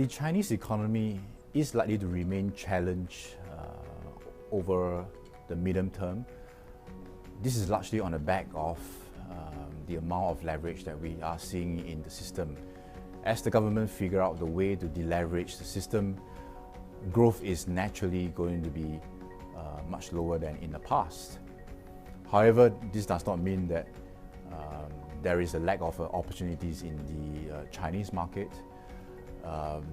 The Chinese economy is likely to remain challenged over the medium term. This is largely on the back of the amount of leverage that we are seeing in the system. As the government figure out the way to deleverage the system, growth is naturally going to be much lower than in the past. However, this does not mean that there is a lack of opportunities in the Chinese market.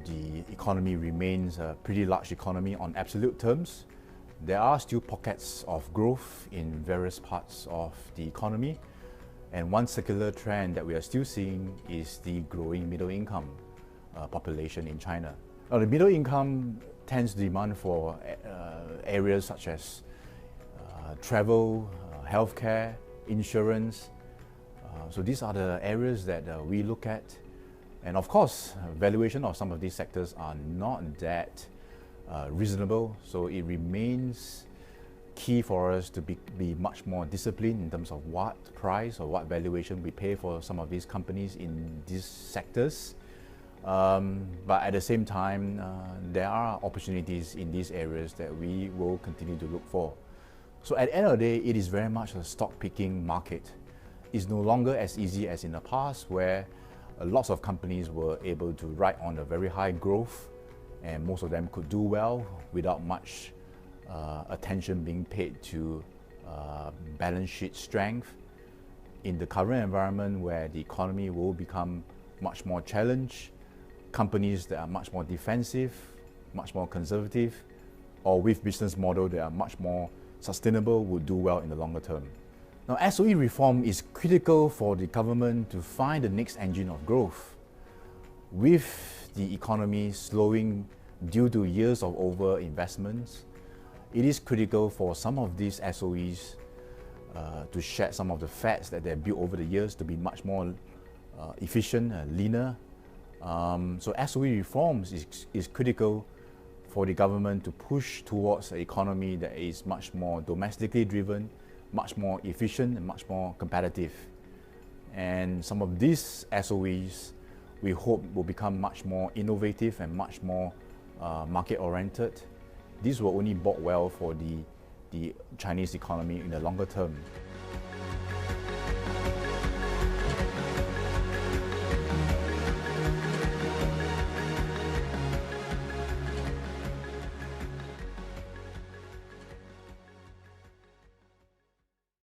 The economy remains a pretty large economy on absolute terms. There are still pockets of growth in various parts of the economy. And one secular trend that we are still seeing is the growing middle income population in China. Now, the middle income tends to demand for areas such as travel, healthcare, insurance. So these are the areas that we look at. And of course, valuation of some of these sectors are not that reasonable. So it remains key for us to be much more disciplined in terms of what price or what valuation we pay for some of these companies in these sectors. But at the same time, there are opportunities in these areas that we will continue to look for. So at the end of the day, it is very much a stock picking market. It's no longer as easy as in the past, where lots of companies were able to ride on a very high growth, and most of them could do well without much attention being paid to balance sheet strength. In the current environment where the economy will become much more challenged, companies that are much more defensive, much more conservative, or with business model that are much more sustainable will do well in the longer term. Now, SOE reform is critical for the government to find the next engine of growth. With the economy slowing due to years of over-investments, it is critical for some of these SOEs to shed some of the fats that they've built over the years to be much more efficient, leaner. So SOE reforms is critical for the government to push towards an economy that is much more domestically driven, much more efficient and much more competitive. And some of these SOEs we hope will become much more innovative and much more market-oriented. This will only bode well for the Chinese economy in the longer term.